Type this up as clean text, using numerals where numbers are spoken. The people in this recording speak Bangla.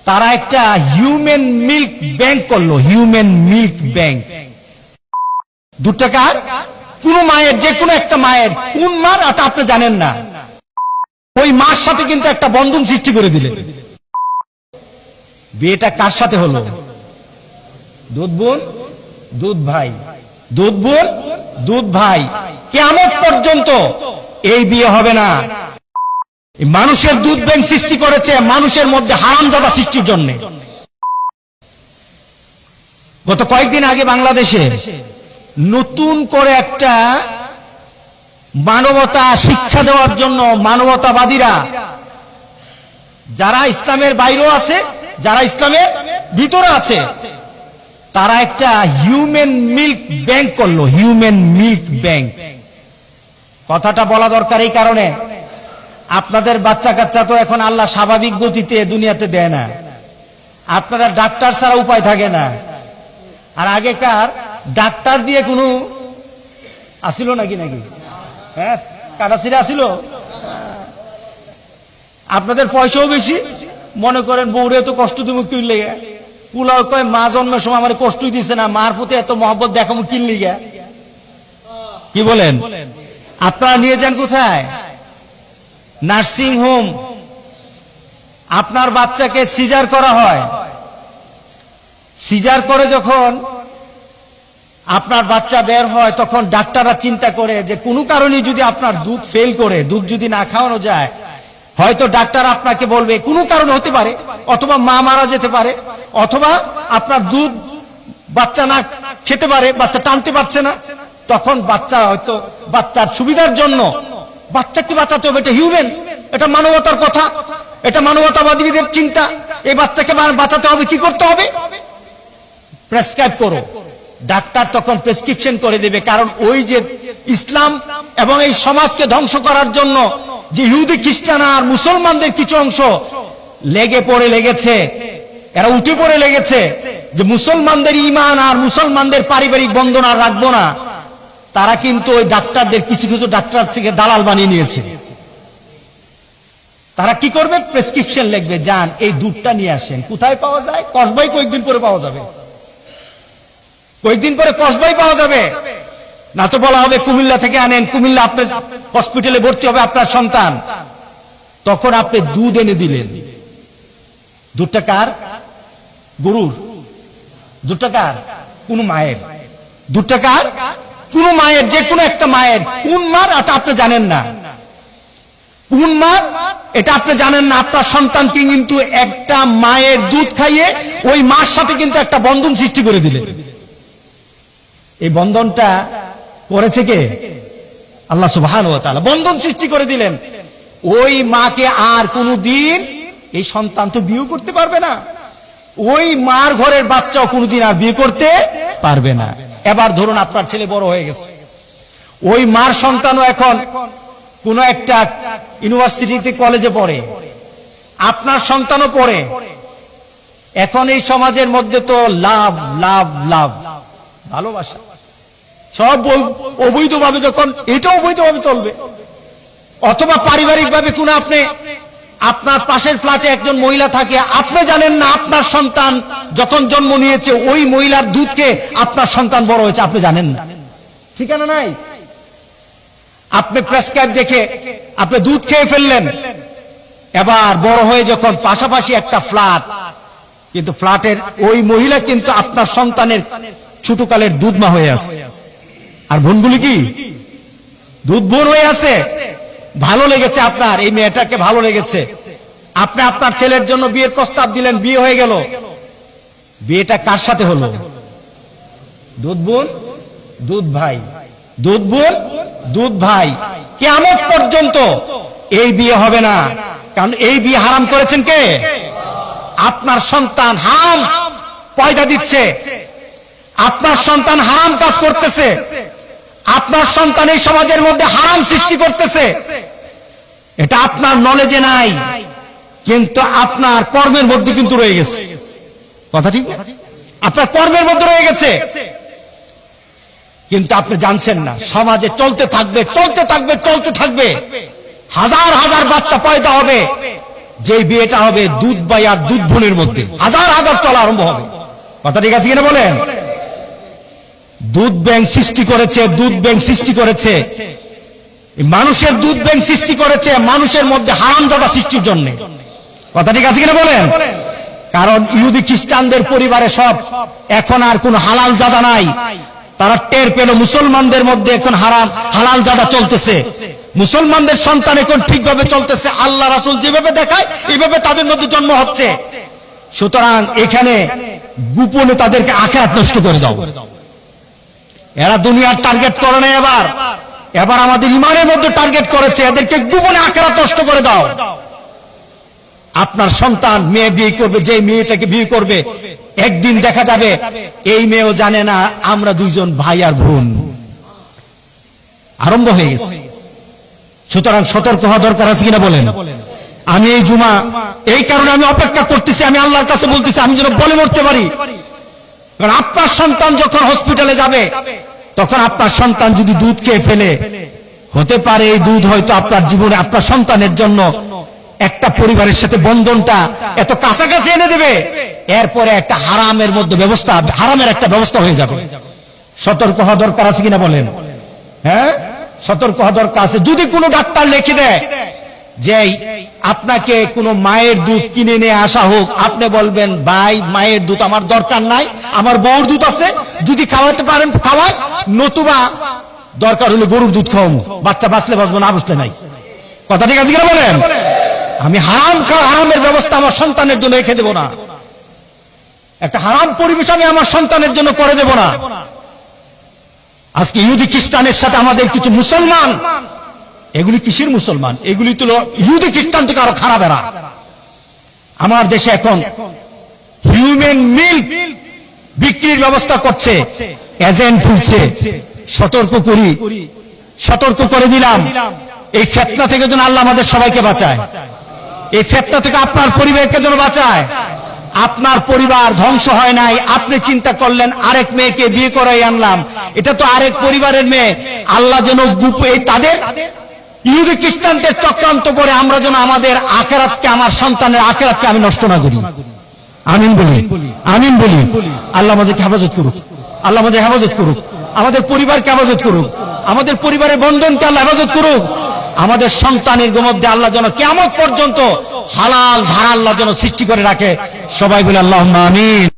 তারা একটা হিউম্যান মিল্ক ব্যাংক করলো, হিউম্যান মিল্ক ব্যাংক। দুধটা কার? কোন মায়ের, যে কোনো একটা মায়ের। কোন মার এটা আপনি জানেন না। ওই মার সাথে কিন্তু একটা বন্ধন সৃষ্টি করে দিলেন। বিয়েটা কার সাথে হলো? দুধ বোন দুধ ভাই, দুধ বোন দুধ ভাই। কিয়ামত পর্যন্ত এই বিয়ে হবে না। মানুষের দুধ ব্যাংক সৃষ্টি করেছে মানুষের মধ্যে হারামজাদা সৃষ্টির জন্য। গত কয়েকদিন আগে বাংলাদেশে নতুন করে একটা মানবতা শিক্ষা দেওয়ার জন্য মানবতাবাদীরা, যারা ইসলামের বাইরেও আছে, যারা ইসলামের ভিতরে আছে, তারা একটা হিউম্যান মিল্ক ব্যাংক করলো, হিউম্যান মিল্ক ব্যাংক। কথাটা বলা দরকার এই কারণে, আপনাদের বাচ্চা কাচ্চা তো এখন আল্লাহ স্বাভাবিক গতিতে দুনিয়াতে দেয় না। আপনারা ডাক্তার ছাড়া উপায় থাকে না। আর আগেকার ডাক্তার দিয়ে কোনো আসিল নাকি? হ্যাঁ, কাটাছিরা আসিল। আপনাদের পয়সাও বেশি, মনে করেন বউরে তো কষ্ট দিব কিনলে। পুলাও কয় মা জন্মের সময় আমার কষ্টই দিছে না, মার প্রতি এত মহব্বত দেখাবো কিনলি গা। কি বলেন? আপনারা নিয়ে যান কোথায়? Nursing home. আপনার বাচ্চাকে সিজার করা হয়। সিজার করে যখন আপনার বাচ্চা বের হয়, তখন ডাক্তাররা চিন্তা করে যে কোনো কারণে যদি আপনার দুধ ফেল করে, দুধ যদি না খাওয়ানো যায়, হয়তো ডাক্তার আপনাকে বলবে কোনো কারণে হতে পারে, অথবা মা মারা যেতে পারে, অথবা আপনার দুধ বাচ্চা না খেতে পারে, বাচ্চা টানতে পারছে না। তখন বাচ্চা হয়তো বাচ্চার সুবিধার জন্য বাচ্চাকে বাঁচাতে হবে। এটা হিউম্যান, এটা মানবতার কথা, এটা মানবতাবাদীদের চিন্তা। এই বাচ্চাকে বাঁচাতে হবে, কি করতে হবে? প্রেসক্রাইব করো। ডাক্তার তখন প্রেসক্রিপশন করে দেবে। কারণ ওই যে ইসলাম এবং এই সমাজকে ধ্বংস করার জন্য যে ইহুদি খ্রিস্টান আর মুসলমানদের কিছু অংশ লেগেছে, এরা উঠে পড়ে লেগেছে যে মুসলমানদের ঈমান আর মুসলমানদের পারিবারিক বন্ধন আর রাখবো না। তারা কিন্তু ওই ডাক্তারদের কিছু কিছু ডাক্তার থেকে দালাল বানিয়ে নিয়েছে। তারা কি করবে? প্রেসক্রিপশন লিখবে, যান এই দুধটা নিয়ে আসেন। কোথায় পাওয়া যায়? কসবাই কয়েকদিন পরে পাওয়া যাবে, কয়েকদিন পরে কসবাই পাওয়া যাবে। না তো বলা হবে কুমিল্লা থেকে আনেন, কুমিল্লা আপনার হসপিটালে ভর্তি হবে আপনার সন্তান। তখন আপনি দুধ এনে দিলেন। দুধটা কার? গরুর। দুধটা কার? কোন মায়ের। দুধটা কার? কোন মায়ের, যে কোনো একটা মায়ের। কোন মার এটা আপনি জানেন না। কোন মার এটা আপনি জানেন না। আপনার সন্তানকে কিন্তু একটা মায়ের দুধ খাইয়ে ওই মার সাথে কিন্তু একটা বন্ধন সৃষ্টি করে দিলেন। এই বন্ধনটা করেছে কে? আল্লাহ সুবহানাহু ওয়া তাআলা বন্ধন সৃষ্টি করে দিলেন। ওই মাকে আর কোনদিন এই সন্তান তো বিয়ে করতে পারবে না। ওই মার ঘরের বাচ্চাও কোনদিন আর বিয়ে করতে পারবে না। এবার ধরুন আপনার ছেলে বড় হয়ে গেছে, ওই মার সন্তানও এখন কোন একটা ইউনিভার্সিটিতে কলেজে পড়ে, আপনার সন্তানও পড়ে। এখন এই সমাজের মধ্যে তো লাভ লাভ লাভ, ভালোবাসা সব অবৈধভাবে, যখন এটা অবৈধভাবে চলবে, অথবা পারিবারিক ভাবে কোন আপনি আপনার পাশের ফ্ল্যাটে একজন মহিলা থাকে, আপনি জানেন না আপনার সন্তান যখন জন্ম নিয়েছে ওই মহিলার দুধকে আপনার সন্তান বড় হয়েছে, আপনি জানেন না, ঠিকানা নাই। আপনি প্রেসক্রাইব দেখে আপনি দুধ খেয়ে ফেললেন। এবার বড় হয়ে যখন পাশাপাশি একটা ফ্ল্যাট, কিন্তু ফ্ল্যাটের ওই মহিলা কিন্তু আপনার সন্তানের ছোটকালের দুধ মা হয়ে আছে, আর বোনগুলি কি দুধ বোন হয়ে আছে। ভালো লেগেছে আপনার এই মেয়েটাকে, ভালো লেগেছে, আপনি আপনার ছেলের জন্য বিয়ের প্রস্তাব দিলেন, বিয়ে হয়ে গেল। বিয়েটা কার সাথে হলো? দুধ বোন দুধ ভাই, দুধ বোন দুধ ভাই। কিয়ামত পর্যন্ত এই বিয়ে হবে না। কারণ এই বিয়ে হারাম করেছেন কে? আপনার সন্তান হারাম পয়দা দিচ্ছে, আপনার সন্তান হারাম কাজ করতেছে, আপনার সন্তান এই সমাজের মধ্যে হারাম সৃষ্টি করতেছে। এটা আপনার নলেজে নাই, কিন্তু আপনার কর্মের মধ্যে কিন্তু রয়ে গেছে। কথা ঠিক? আপনার কর্মের মধ্যে রয়ে গেছে, কিন্তু আপনি জানছেন না। সমাজে চলতে থাকবে চলতে থাকবে চলতে থাকবে, হাজার হাজার বাচ্চা পয়দা হবে, যে বিয়েটা হবে দুধ ভাই আর দুধ বোনের মধ্যে, হাজার হাজার চলা আরম্ভ হবে। কথা ঠিক আছে কিনা বলেন? দুধ ব্যাংক সৃষ্টি করেছে, দুধ ব্যাংক সৃষ্টি করেছে, মানুষের দুধ ব্যাংক সৃষ্টি করেছে মানুষের মধ্যে হারামজাদা সৃষ্টির জন্য। কথা ঠিক আছে কিনা বলেন? কারণ ইহুদি খ্রিস্টানদের পরিবারে সব এখন আর কোন হালাল জাদা নাই। তারা টের পেল মুসলমানদের মধ্যে এখন হালাল জাদা চলতেছে, মুসলমানদের সন্তান এখন ঠিকভাবে চলতেছে, আল্লাহ রাসূল যেভাবে দেখায় এইভাবে তাদের মধ্যে জন্ম হচ্ছে। সুতরাং এখানে গোপনে তাদেরকে আখিরাত নষ্ট করে দাও। এরা দুনিয়ার টার্গেট করে না, এবার আমাদের ইমানের মধ্যে টার্গেট করেছে, এদেরকে গোপনে আখিরাত নষ্ট করে দাও। আপনার সন্তান মেয়ে বিয়ে করবে, যে মেয়েটাকে বিয়ে করবে একদিন দেখা যাবে এই মেয়েও জানে না আমরা দুইজন ভাই আর বোন। আরম্ভ হয়ে গেছে। সুতরাং সতর্ক হওয়া দরকার আছে কিনা বলেন? আমি এই জুমা এই কারণে আমি অপেক্ষা করতেছি, আমি আল্লাহর কাছে বলতেছি আমি যেন বলে মরতে পারি। কারণ আপনার সন্তান যখন হসপিটালে যাবে তখন আপনার সন্তান যদি দুধ খেয়ে ফেলে, হতে পারে এই দুধ হয়তো আপনার জীবনে আপনার সন্তানের জন্য একটা পরিবারের সাথে বন্ধনটা এত কাছাকাছি এনে দেবে, এরপরে একটা হারামের মধ্যে ব্যবস্থা, হারামের একটা ব্যবস্থা হয়ে যাবে। সতর্ক হওয়া দরকার আছে কিনা বলেন? হ্যাঁ, সতর্ক হওয়া দরকার আছে। যদি কোনো ডাক্তার লিখে দেয় যে আপনাকে কোনো মায়ের দুধ কিনে নিয়ে আসা হোক, আপনি বলবেন ভাই মায়ের দুধ আমার দরকার নাই, আমার বউর দুধ আছে, যদি খাওয়াতে পারেন খাওয়াই, নতুবা দরকার হলে গরুর দুধ খাওয়াবো, বাচ্চা বাঁচলে বাঁচবো না বাঁচলে নাই। কথা ঠিক আছে কিনা বলেন? আমি হারামের ব্যবস্থা আমার সন্তানের জন্য রেখে দেব না, একটা হারাম পরিবেশ আমি আমার সন্তানের জন্য করে দেব না। আজকে ইহুদি খ্রিস্টানের সাথে আমাদের কিছু মুসলমান, এগুলি কিসের মুসলমান? এগুলি তো ইহুদি খ্রিস্টান থেকে আরো খারাপ। এরা আমার দেশে এখন হিউম্যান মিল্ক বিক্রির ব্যবস্থা করছে, এজেন্ট খুলছে। সতর্ক করি, সতর্ক করে দিলাম, এই ফিতনা থেকে যেন আল্লাহ আমাদের সবাইকে বাঁচায়, এই ফিতনা থেকে আপনার পরিবারকে যেন বাঁচায়। আপনার পরিবার ধ্বংস হয় নাই, আপনি চিন্তা করলেন আরেক মেয়েকে বিয়ে করাই আনলাম, এটা তো আরেক পরিবারের মেয়ে। আল্লাহ যেন তাদের ইহুদি খ্রিস্টানদের চক্রান্ত করে আমরা যেন আমাদের আখিরাতকে, আমার সন্তানের আখিরাতকে আমি নষ্ট না করি। আমিন বলি, আমিন বলি। আল্লাহ আমাদেরকে হেফাজত করুক, আল্লাহ আমাদের হেফাজত করুক, আমাদের পরিবারকে হেফাজত করুক, আমাদের পরিবারের বন্ধনকে আল্লাহ হেফাজত করুক। আমাদের সন্তানের মধ্যে আল্লাহ যেন কিয়ামত পর্যন্ত হালাল ধারা আল্লাহ যেন সৃষ্টি করে রাখে। সবাই বলে আল্লাহুম্মা আমিন।